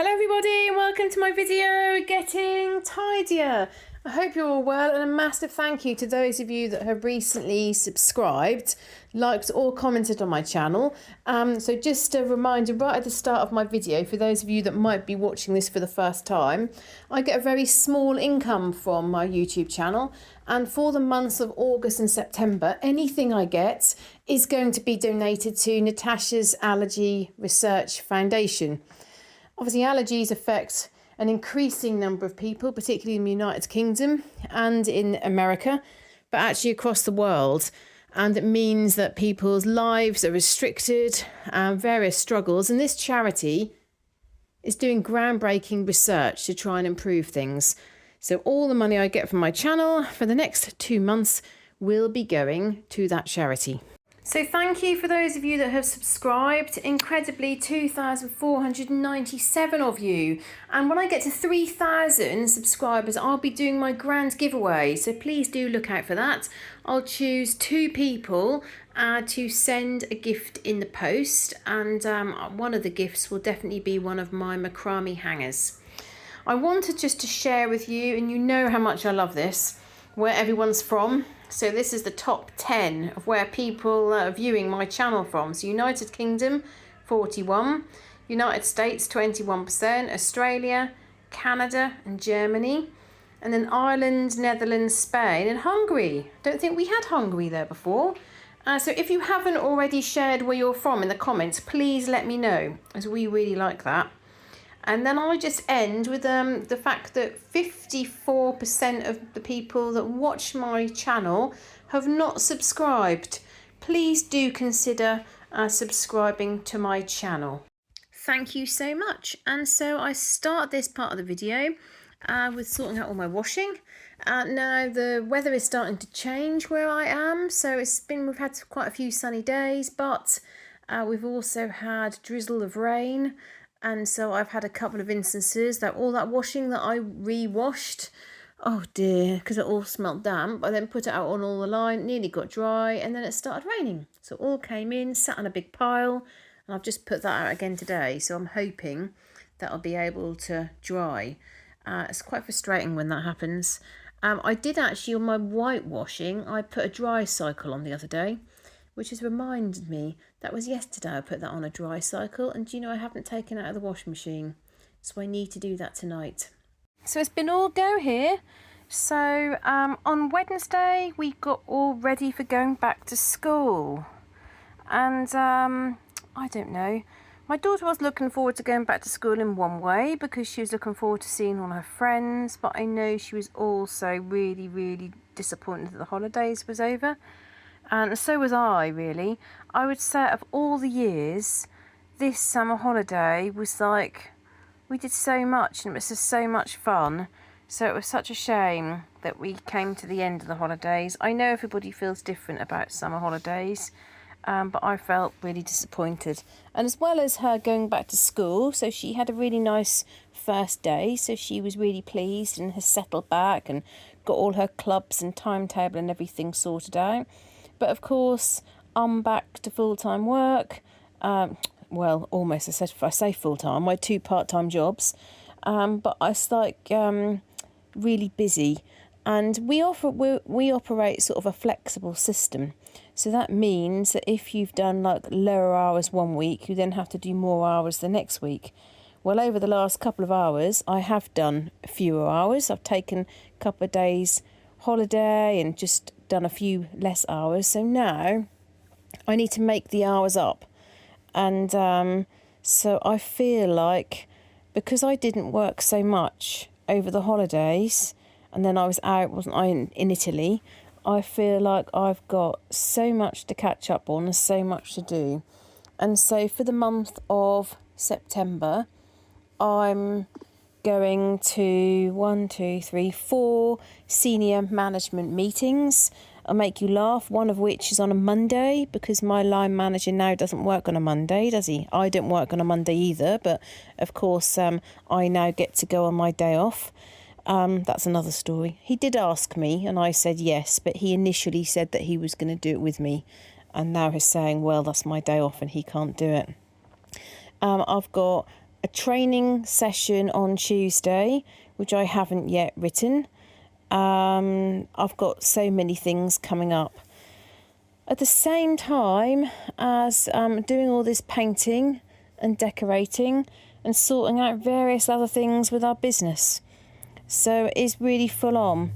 Hello everybody and welcome to my video, Getting Tidier. I hope you're all well, and a massive thank you to those of you that have recently subscribed, liked or commented on my channel. So just a reminder right at the start of my video, for those of you that might be watching this for the first time, I get a very small income from my YouTube channel, and for the months of August and September, anything I get is going to be donated to Natasha's Allergy Research Foundation. Obviously, allergies affect an increasing number of people, particularly in the United Kingdom and in America, but actually across the world. And it means that people's lives are restricted and various struggles. And this charity is doing groundbreaking research to try and improve things. So all the money I get from my channel for the next 2 months will be going to that charity. So thank you for those of you that have subscribed. Incredibly, 2,497 of you. And when I get to 3,000 subscribers, I'll be doing my grand giveaway. So please do look out for that. I'll choose 2 people to send a gift in the post. And one of the gifts will definitely be one of my macrame hangers. I wanted just to share with you, and you know how much I love this, where everyone's from. So this is the top 10 of where people are viewing my channel from. So United Kingdom, 41, United States, 21%, Australia, Canada and Germany, and then Ireland, Netherlands, Spain and Hungary. Don't think we had Hungary there before. So if you haven't already shared where you're from in the comments, please let me know, as we really like that. And then I'll just end with the fact that 54% of the people that watch my channel have not subscribed. Please do consider subscribing to my channel. Thank you so much. And so I start this part of the video with sorting out all my washing. Now the weather is starting to change where I am. So we've had quite a few sunny days, but we've also had drizzle of rain. And so I've had a couple of instances that all that washing that I re-washed, oh dear, because it all smelled damp. I then put it out on all the line, nearly got dry, and then it started raining. So it all came in, sat on a big pile, and I've just put that out again today. So I'm hoping that I'll be able to dry. It's quite frustrating when that happens. I did actually, on my whitewashing, I put a dry cycle on the other day, which has reminded me, that was yesterday I put that on a dry cycle, and do you know, I haven't taken it out of the washing machine, so I need to do that tonight. So it's been all go here. So on Wednesday we got all ready for going back to school, and I don't know, my daughter was looking forward to going back to school in one way because she was looking forward to seeing all her friends, but I know she was also really disappointed that the holidays was over. And so was I, really. I would say of all the years, this summer holiday was like, we did so much and it was just so much fun. So it was such a shame that we came to the end of the holidays. I know everybody feels different about summer holidays, but I felt really disappointed. And as well as her going back to school, so she had a really nice first day. So she was really pleased and has settled back and got all her clubs and timetable and everything sorted out. But of course, I'm back to full-time work. Well, almost. I say full-time. My 2 part-time jobs, but I like really busy. And we operate sort of a flexible system. So that means that if you've done like lower hours one week, you then have to do more hours the next week. Well, over the last couple of hours, I have done fewer hours. I've taken a couple of days holiday and just done a few less hours. So now I need to make the hours up. And so I feel like, because I didn't work so much over the holidays, and then I was out, wasn't I, in Italy, I feel like I've got so much to catch up on and so much to do. And so for the month of September, I'm going to 4 senior management meetings. I'll make you laugh, one of which is on a Monday, because my line manager now doesn't work on a Monday, does he? I don't work on a Monday either, but of course I now get to go on my day off. That's another story. He did ask me and I said yes, but he initially said that he was going to do it with me, and now he's saying, well, that's my day off and he can't do it. I've got a training session on Tuesday, which I haven't yet written. I've got so many things coming up. At the same time as doing all this painting and decorating and sorting out various other things with our business. So it is really full on.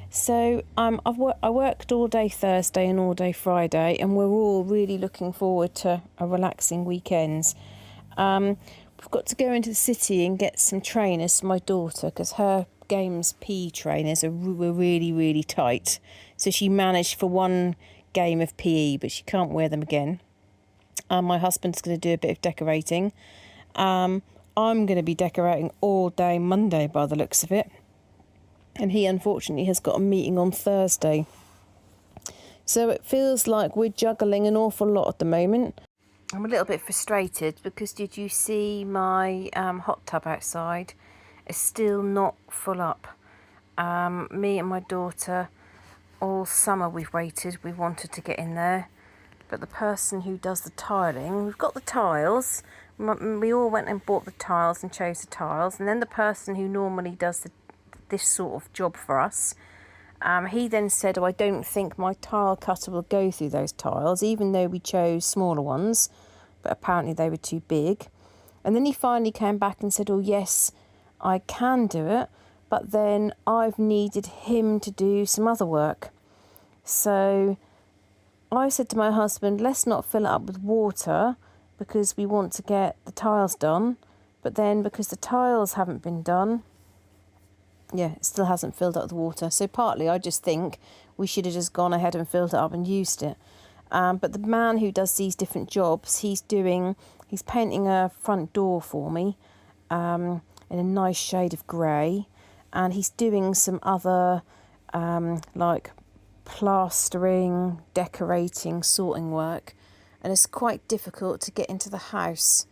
So I worked all day Thursday and all day Friday, and we're all really looking forward to a relaxing weekend. We've got to go into the city and get some trainers for my daughter because her games PE trainers were really, really tight. So she managed for one game of PE, but she can't wear them again. My husband's going to do a bit of decorating. I'm going to be decorating all day Monday by the looks of it. And he unfortunately has got a meeting on Thursday. So it feels like we're juggling an awful lot at the moment. I'm a little bit frustrated because did you see my hot tub outside? It's still not full up. Me and my daughter, all summer we've waited. We wanted to get in there. But the person who does the tiling, we've got the tiles. We all went and bought the tiles and chose the tiles. And then the person who normally does this sort of job for us, he then said, I don't think my tile cutter will go through those tiles, even though we chose smaller ones, but apparently they were too big. And then he finally came back and said, yes, I can do it, but then I've needed him to do some other work. So I said to my husband, let's not fill it up with water because we want to get the tiles done, but then because the tiles haven't been done, it still hasn't filled up with water. So partly I just think we should have just gone ahead and filled it up and used it. But the man who does these different jobs, he's painting a front door for me in a nice shade of grey. And he's doing some other like plastering, decorating, sorting work. And it's quite difficult to get into the house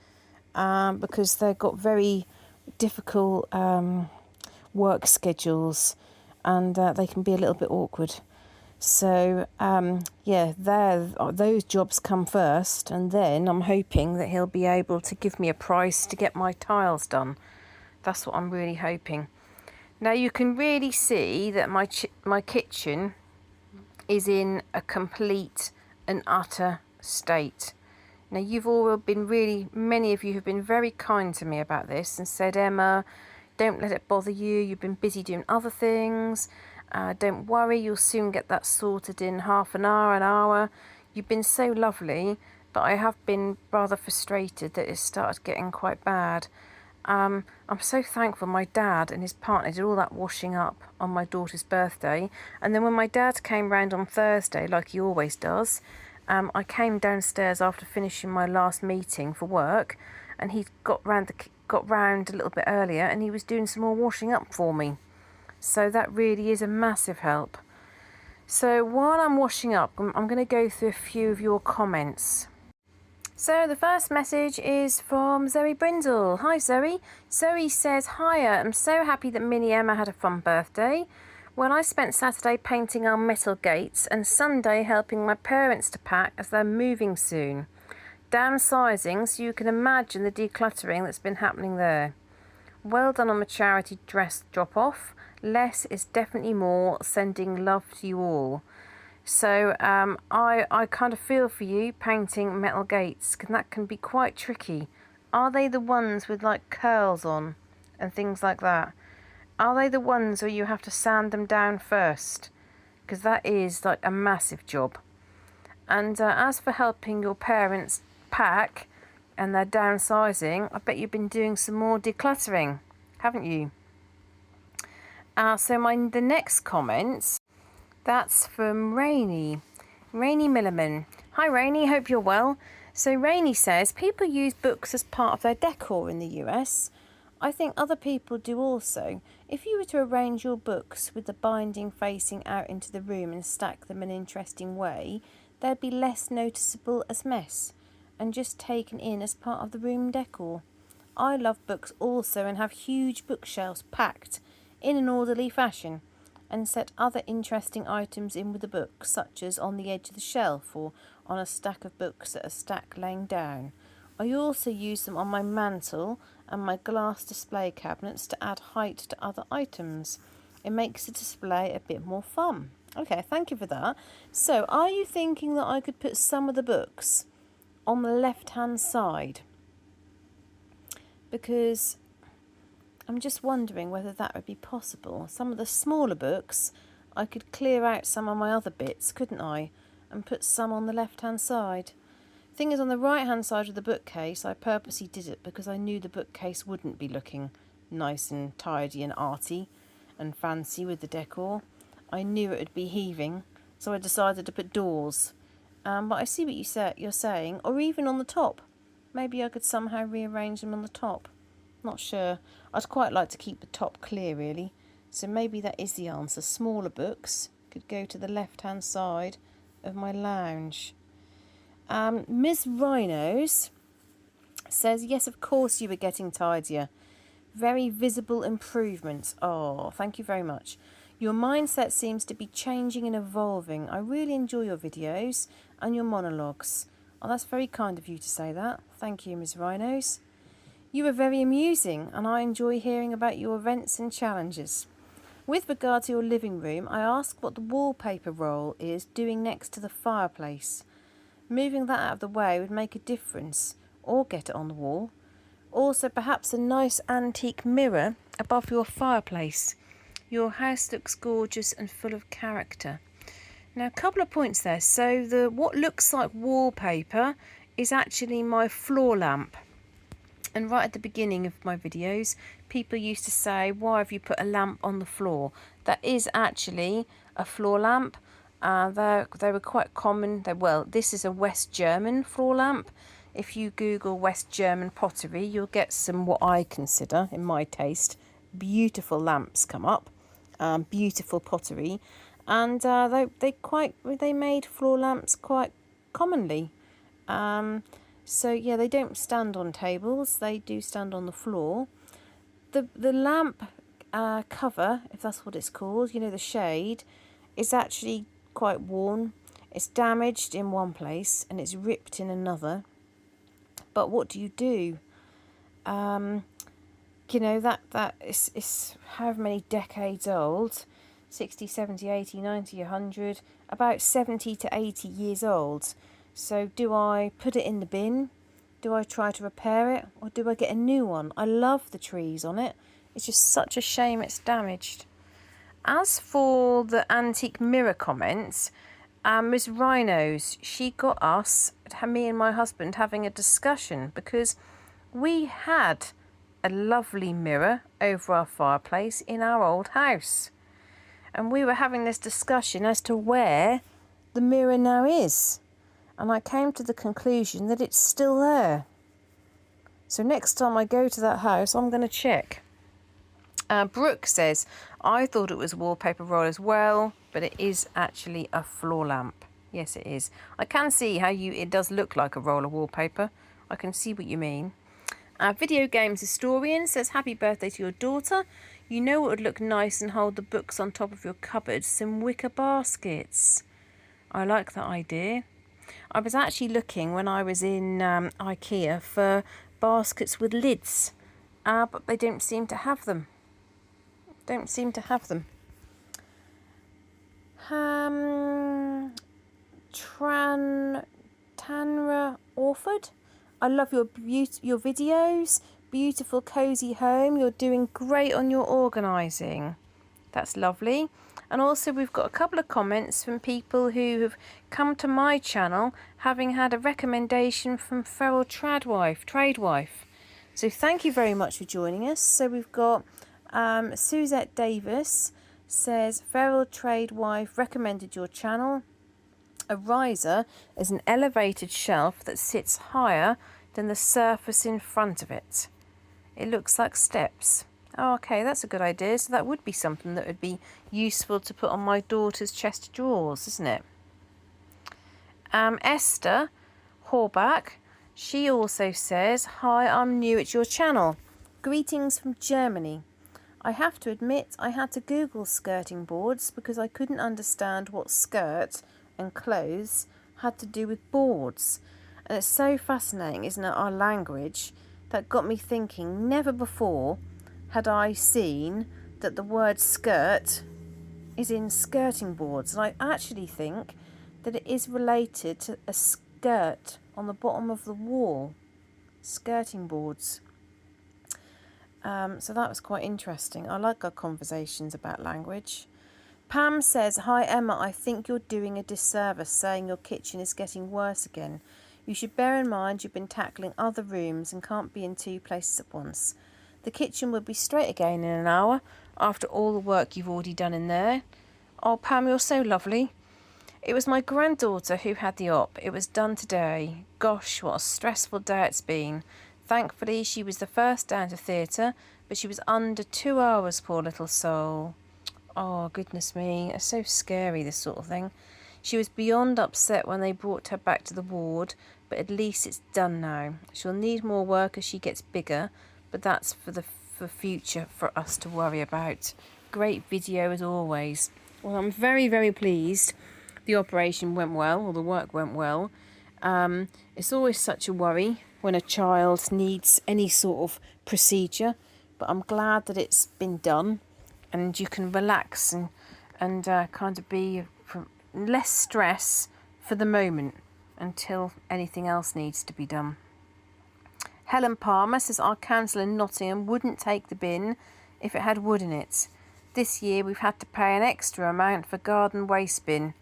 because they've got very difficult work schedules, and they can be a little bit awkward. So those jobs come first, and then I'm hoping that he'll be able to give me a price to get my tiles done. That's what I'm really hoping. Now you can really see that my kitchen is in a complete and utter state. Now you've all been many of you have been very kind to me about this and said, Emma, don't let it bother you. You've been busy doing other things. Don't worry, you'll soon get that sorted in half an hour. You've been so lovely, but I have been rather frustrated that it started getting quite bad. I'm so thankful my dad and his partner did all that washing up on my daughter's birthday. And then when my dad came round on Thursday, like he always does, I came downstairs after finishing my last meeting for work, and he got round a little bit earlier and he was doing some more washing up for me. So that really is a massive help. So while I'm washing up, I'm going to go through a few of your comments. So the first message is from Zoe Brindle. Hi Zoe. Zoe says, hiya, I'm so happy that Mini Emma had a fun birthday. Well, I spent Saturday painting our metal gates and Sunday helping my parents to pack as they're moving soon. Downsizing, so you can imagine the decluttering that's been happening there. Well done on the charity dress drop-off. Less is definitely more. Sending love to you all. So I kind of feel for you painting metal gates, because that can be quite tricky. Are they the ones with like curls on and things like that? Are they the ones where you have to sand them down first? Because that is like a massive job. And as for helping your parents pack and they're downsizing, I bet you've been doing some more decluttering, haven't you? So the next comments, that's from Rainey Milliman. Hi Rainey, hope you're well. So Rainey says, people use books as part of their decor in the US. I think other people do also. If you were to arrange your books with the binding facing out into the room and stack them in an interesting way, they'd be less noticeable as mess and just taken in as part of the room decor. I love books also and have huge bookshelves packed in an orderly fashion and set other interesting items in with the books, such as on the edge of the shelf or on a stack of books that are stacked laying down. I also use them on my mantle and my glass display cabinets to add height to other items. It makes the display a bit more fun. Okay, thank you for that. So, are you thinking that I could put some of the books on the left-hand side? Because I'm just wondering whether that would be possible. Some of the smaller books, I could clear out some of my other bits, couldn't I? And put some on the left-hand side. Thing is, on the right-hand side of the bookcase, I purposely did it because I knew the bookcase wouldn't be looking nice and tidy and arty and fancy with the decor. I knew it would be heaving, so I decided to put doors. But I see what you're saying, or even on the top. Maybe I could somehow rearrange them on the top. Not sure. I'd quite like to keep the top clear, really. So maybe that is the answer. Smaller books could go to the left-hand side of my lounge. Ms. Rhinos says, yes, of course you were getting tidier. Very visible improvements. Oh, thank you very much. Your mindset seems to be changing and evolving. I really enjoy your videos and your monologues. Oh, that's very kind of you to say that. Thank you, Ms. Rhinos. You are very amusing and I enjoy hearing about your events and challenges. With regard to your living room, I ask what the wallpaper roll is doing next to the fireplace. Moving that out of the way would make a difference, or get it on the wall. Also, perhaps a nice antique mirror above your fireplace. Your house looks gorgeous and full of character. Now, a couple of points there. So, what looks like wallpaper is actually my floor lamp. And right at the beginning of my videos, people used to say, why have you put a lamp on the floor? That is actually a floor lamp. They were quite common. This is a West German floor lamp. If you Google West German pottery, you'll get some, what I consider, in my taste, beautiful lamps come up. Beautiful pottery. And they made floor lamps quite commonly. So yeah, they don't stand on tables, they do stand on the floor. The lamp cover, if that's what it's called, you know, the shade, is actually quite worn. It's damaged in one place and it's ripped in another. But what do? You know, that is however many decades old, 60, 70, 80, 90, 100, about 70 to 80 years old. So do I put it in the bin? Do I try to repair it? Or do I get a new one? I love the trees on it. It's just such a shame it's damaged. As for the antique mirror comments, Ms. Rhinos, she got us, me and my husband, having a discussion because we had a lovely mirror over our fireplace in our old house. And we were having this discussion as to where the mirror now is. And I came to the conclusion that it's still there. So next time I go to that house, I'm going to check. Brooke says, I thought it was a wallpaper roll as well, but it is actually a floor lamp. Yes, it is. I can see how it does look like a roll of wallpaper. I can see what you mean. Video Games Historian says, happy birthday to your daughter. You know what would look nice and hold the books on top of your cupboard? Some wicker baskets. I like that idea. I was actually looking when I was in IKEA for baskets with lids, but they don't seem to have them. Tanra Orford, I love your videos. Beautiful, cosy home. You're doing great on your organising. That's lovely. And also we've got a couple of comments from people who have come to my channel having had a recommendation from Feral Tradewife. So thank you very much for joining us. So we've got Suzette Davis says, Feral Tradewife recommended your channel. A riser is an elevated shelf that sits higher than the surface in front of it. It looks like steps. Oh, okay, that's a good idea. So that would be something that would be useful to put on my daughter's chest of drawers, isn't it? Esther Horbach, she also says, hi, I'm new at your channel. Greetings from Germany. I have to admit I had to Google skirting boards because I couldn't understand what skirt and clothes had to do with boards. And it's so fascinating, isn't it, our language, that got me thinking. Never before had I seen that the word skirt is in skirting boards, and I actually think that it is related to a skirt on the bottom of the wall. Skirting boards. So that was quite interesting. I like our conversations about language. Pam says, "Hi Emma, I think you're doing a disservice saying your kitchen is getting worse again. You should bear in mind you've been tackling other rooms and can't be in two places at once. The kitchen will be straight again in an hour after all the work you've already done in there." Oh Pam, you're so lovely. It was my granddaughter who had the op. It was done today. Gosh, what a stressful day it's been. Thankfully, she was the first down to theatre, but she was under 2 hours, poor little soul. Oh, goodness me. It's so scary, this sort of thing. She was beyond upset when they brought her back to the ward, but at least it's done now. She'll need more work as she gets bigger, but that's for future for us to worry about. Great video as always. Well, I'm very, very pleased the operation went well, or the work went well. It's always such a worry when a child needs any sort of procedure, but I'm glad that it's been done and you can relax and kind of be less stress for the moment until anything else needs to be done. Helen Palmer says our council in Nottingham wouldn't take the bin if it had wood in it. This year we've had to pay an extra amount for garden waste bin.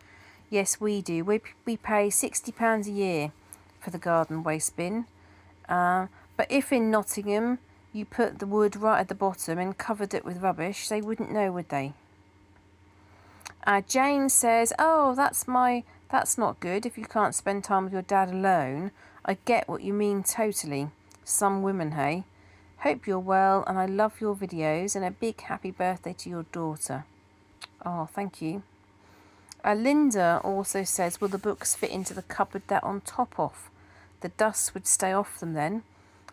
Yes, we do. We pay £60 a year for the garden waste bin. But if in Nottingham you put the wood right at the bottom and covered it with rubbish, they wouldn't know, would they? Jane says, "Oh, that's not good if you can't spend time with your dad alone. I get what you mean totally. Some women, hey. Hope you're well and I love your videos and a big happy birthday to your daughter." Oh, thank you. Linda also says, "Will the books fit into the cupboard they're on top of? The dust would stay off them then.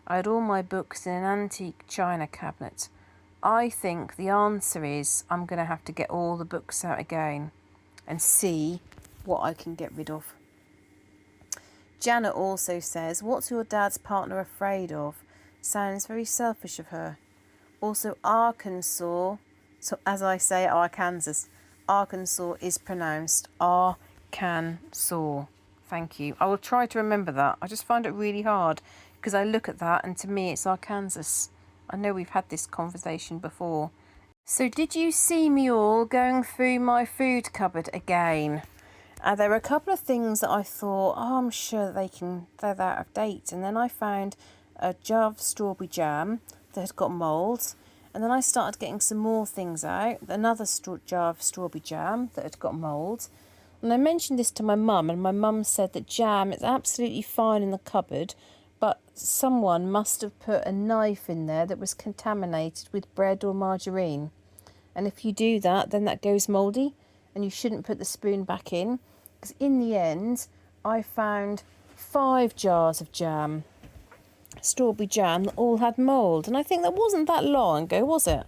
I had all my books in an antique china cabinet. I think the answer is I'm going to have to get all the books out again and see what I can get rid of." Janet also says, "What's your dad's partner afraid of? Sounds very selfish of her." Also, Arkansas, so as I say, Arkansas is pronounced Arkansas. Thank you. I will try to remember that. I just find it really hard because I look at that and to me it's Arkansas. I know we've had this conversation before. So did you see me all going through my food cupboard again? There were a couple of things that I thought, I'm sure they're out of date. And then I found a jar of strawberry jam that had got mould. And then I started getting some more things out. Another jar of strawberry jam that had got mould. And I mentioned this to my mum, and my mum said that jam is absolutely fine in the cupboard, but someone must have put a knife in there that was contaminated with bread or margarine. And if you do that, then that goes mouldy, and you shouldn't put the spoon back in. Because in the end, I found 5 jars of jam. Strawberry jam that all had mould, and I think that wasn't that long ago, was it?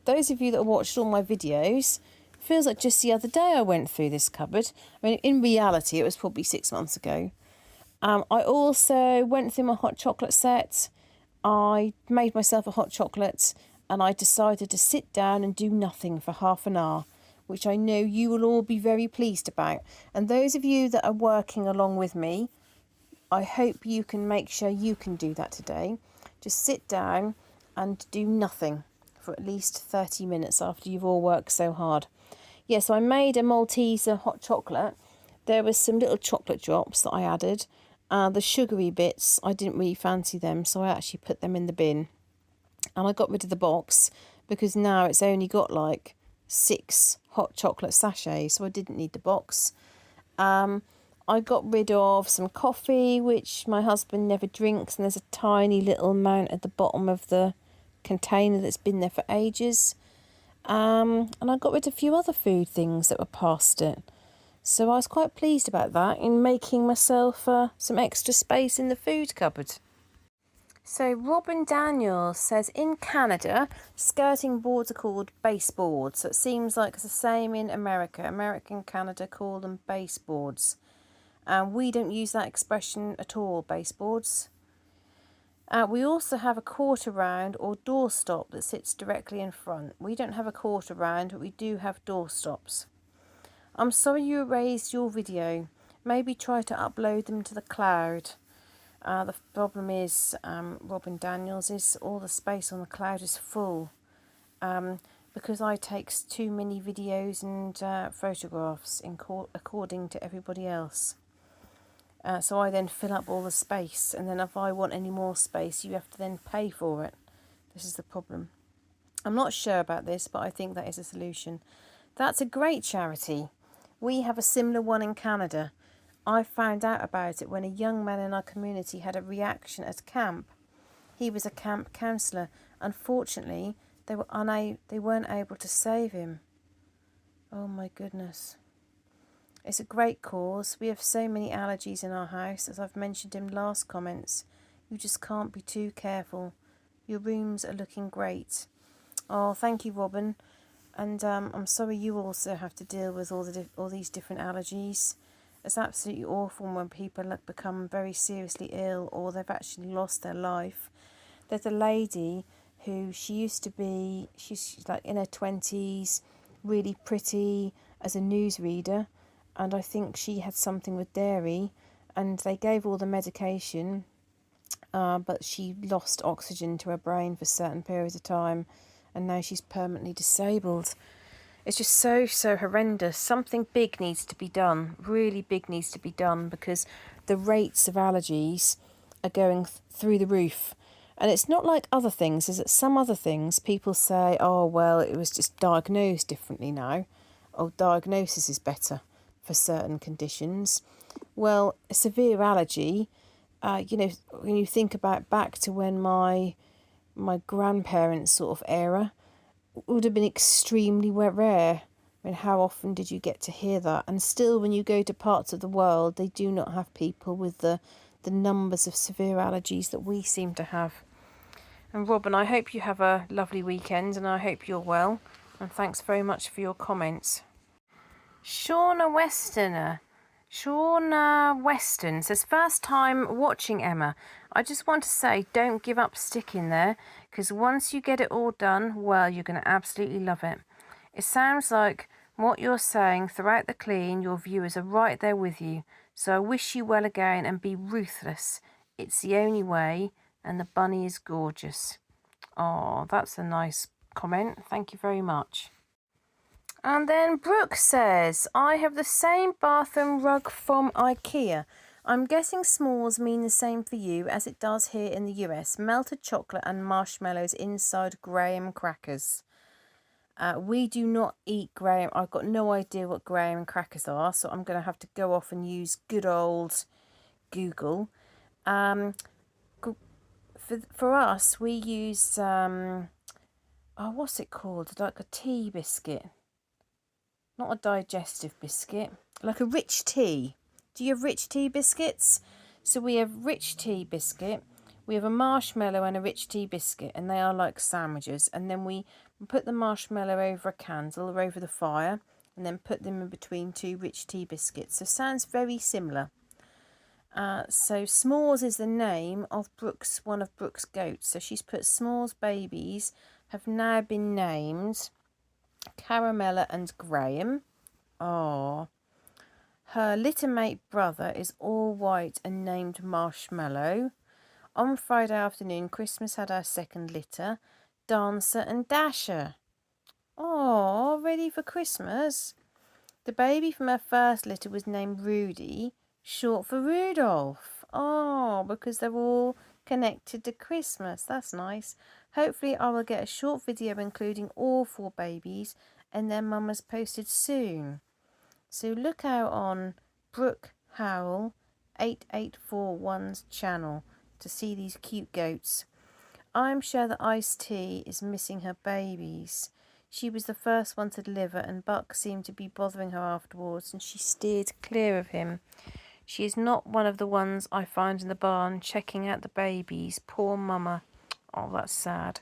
Those of you that watched all my videos, it feels like just the other day I went through this cupboard. I mean, in reality, it was probably 6 months ago. I also went through my hot chocolate set. I made myself a hot chocolate, and I decided to sit down and do nothing for half an hour, which I know you will all be very pleased about. And those of you that are working along with me, I hope you can make sure you can do that today. Just sit down and do nothing for at least 30 minutes after you've all worked so hard. Yeah, so I made a Malteser hot chocolate. There was some little chocolate drops that I added. The sugary bits, I didn't really fancy them, so I actually put them in the bin. And I got rid of the box because now it's only got like 6 hot chocolate sachets, so I didn't need the box. I got rid of some coffee, which my husband never drinks, and there's a tiny little amount at the bottom of the container that's been there for ages. And I got rid of a few other food things that were past it. So I was quite pleased about that in making myself some extra space in the food cupboard. So Robin Daniels says, in Canada, skirting boards are called baseboards. So it seems like it's the same in America. America and Canada call them baseboards. And we don't use that expression at all, baseboards. We also have a quarter round or doorstop that sits directly in front. We don't have a quarter round, but we do have doorstops. I'm sorry you erased your video. Maybe try to upload them to the cloud. The problem is, Robin Daniels, is all the space on the cloud is full. Because I take too many videos and photographs according to everybody else. So I then fill up all the space, and then if I want any more space, you have to then pay for it. This is the problem. I'm not sure about this, but I think that is a solution. That's a great charity. We have a similar one in Canada. I found out about it when a young man in our community had a reaction at camp. He was a camp counsellor. Unfortunately, they weren't able to save him. Oh my goodness. It's a great cause. We have so many allergies in our house, as I've mentioned in last comments. You just can't be too careful. Your rooms are looking great. Oh, thank you, Robin. And I'm sorry you also have to deal with all these different allergies. It's absolutely awful when people become very seriously ill or they've actually lost their life. There's a lady who she's like in her 20s, really pretty as a newsreader, and I think she had something with dairy, and they gave all the medication, but she lost oxygen to her brain for certain periods of time, and now she's permanently disabled. It's just so horrendous. Something big needs to be done, really big needs to be done, because the rates of allergies are going through the roof. And it's not like other things, is that some other things people say, oh, well, it was just diagnosed differently now. Oh, diagnosis is better for certain conditions. Well, a severe allergy, when you think about back to when my grandparents' sort of era, would have been extremely rare. I mean, how often did you get to hear that? And still, when you go to parts of the world, they do not have people with the numbers of severe allergies that we seem to have. And Robin, I hope you have a lovely weekend, and I hope you're well. And thanks very much for your comments. Shauna Weston says, first time watching, Emma. I just want to say, don't give up sticking there, because once you get it all done, well, you're going to absolutely love it. It sounds like what you're saying throughout the clean, your viewers are right there with you. So I wish you well again and be ruthless. It's the only way, and the bunny is gorgeous. Oh, that's a nice comment. Thank you very much. And then Brooke says, I have the same bathroom rug from IKEA. I'm guessing smalls mean the same for you as it does here in the US. Melted chocolate and marshmallows inside graham crackers. We do not eat graham. I've got no idea what graham crackers are, so I'm going to have to go off and use good old Google. For us, we use, what's it called? Like a tea biscuit. Not a digestive biscuit, like a rich tea. Do you have rich tea biscuits? So we have rich tea biscuit, we have a marshmallow and a rich tea biscuit, and they are like sandwiches. And then we put the marshmallow over a candle or over the fire, and then put them in between two rich tea biscuits. So sounds very similar. So S'mores is the name of one of Brooke's goats. So she's put S'mores babies have now been named Caramella and Graham. Oh, her littermate brother is all white and named Marshmallow. On Friday afternoon, Christmas had our second litter, Dancer and Dasher. Oh, ready for Christmas. The baby from her first litter was named Rudy, short for Rudolph. Oh, because they're all connected to Christmas. That's nice. Hopefully I will get a short video including all 4 babies and their mamas posted soon. So look out on Brooke Howell 8841's channel to see these cute goats. I'm sure that Iced Tea is missing her babies. She was the first one to deliver, and Buck seemed to be bothering her afterwards, and she steered clear of him. She is not one of the ones I find in the barn checking out the babies. Poor mama. Oh, that's sad.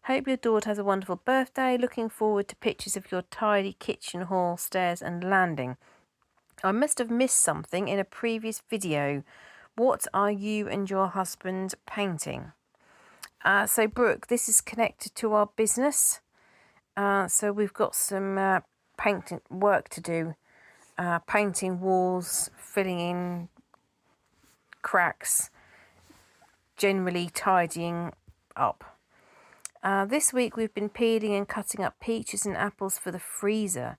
Hope your daughter has a wonderful birthday. Looking forward to pictures of your tidy kitchen, hall, stairs and landing. I must have missed something in a previous video. What are you and your husband painting? So Brooke, this is connected to our business. So we've got some painting work to do. Painting walls, filling in cracks, generally tidying up. This week we've been peeling and cutting up peaches and apples for the freezer.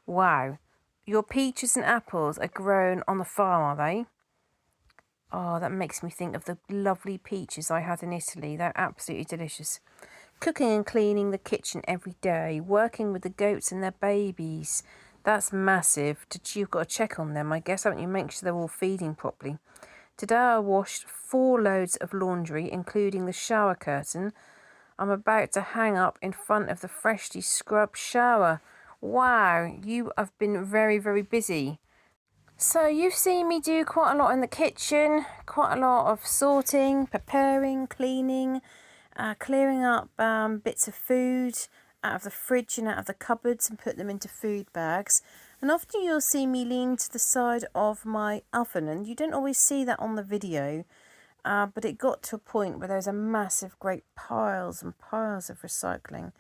Wow, your peaches and apples are grown on the farm, are they? Oh, that makes me think of the lovely peaches I had in Italy. They're absolutely delicious. Cooking and cleaning the kitchen every day. Working with the goats and their babies. That's massive. You've got to check on them, I guess, haven't you? Make sure they're all feeding properly. Today I washed 4 loads of laundry, including the shower curtain. I'm about to hang up in front of the freshly scrubbed shower. Wow, you have been very, very busy. So you've seen me do quite a lot in the kitchen, quite a lot of sorting, preparing, cleaning, clearing up bits of food out of the fridge and out of the cupboards and put them into food bags. And often you'll see me lean to the side of my oven, and you don't always see that on the video, but it got to a point where there's a massive great piles and piles of recycling.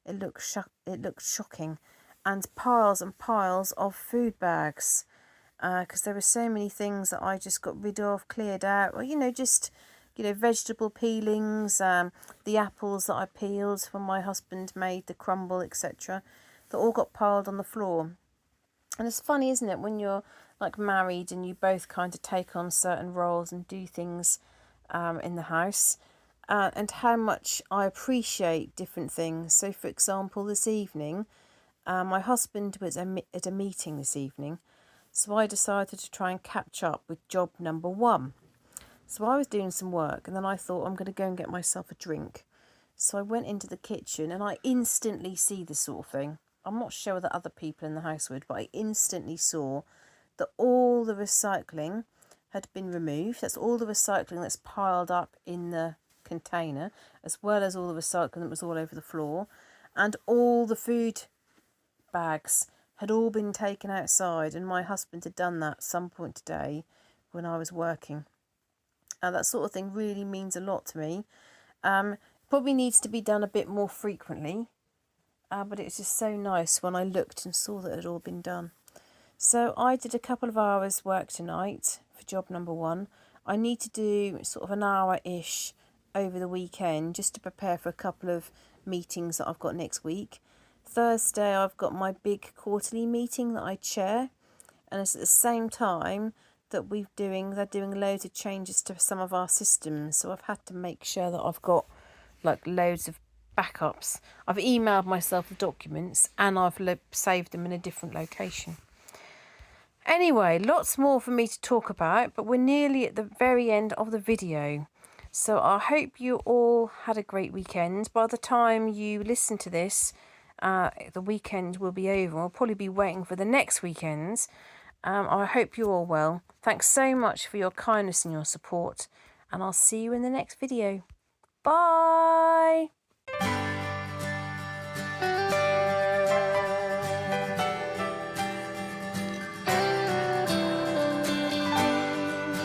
It looked shocking, and piles of food bags. Because there were so many things that I just got rid of, cleared out, or vegetable peelings, the apples that I peeled when my husband made the crumble, etc. that all got piled on the floor. And it's funny, isn't it, when you're like married and you both kind of take on certain roles and do things in the house, and how much I appreciate different things. So, for example, this evening, my husband was at a meeting this evening. So I decided to try and catch up with job number 1. So I was doing some work, and then I thought I'm going to go and get myself a drink. So I went into the kitchen, and I instantly see this sort of thing. I'm not sure that other people in the house would, but I instantly saw that all the recycling had been removed. That's all the recycling that's piled up in the container, as well as all the recycling that was all over the floor, and all the food bags had all been taken outside, and my husband had done that at some point today when I was working. That sort of thing really means a lot to me. Probably needs to be done a bit more frequently, but it was just so nice when I looked and saw that it had all been done. So I did a couple of hours work tonight for job number 1. I need to do sort of an hour-ish over the weekend just to prepare for a couple of meetings that I've got next week. Thursday I've got my big quarterly meeting that I chair, and it's at the same time that they're doing loads of changes to some of our systems, so I've had to make sure that I've got like loads of backups. I've emailed myself the documents and I've saved them in a different location. Anyway, lots more for me to talk about, but we're nearly at the very end of the video. So I hope you all had a great weekend. By the time you listen to this, the weekend will be over. I'll probably be waiting for the next weekends. I hope you're all well. Thanks so much for your kindness and your support, and I'll see you in the next video. Bye!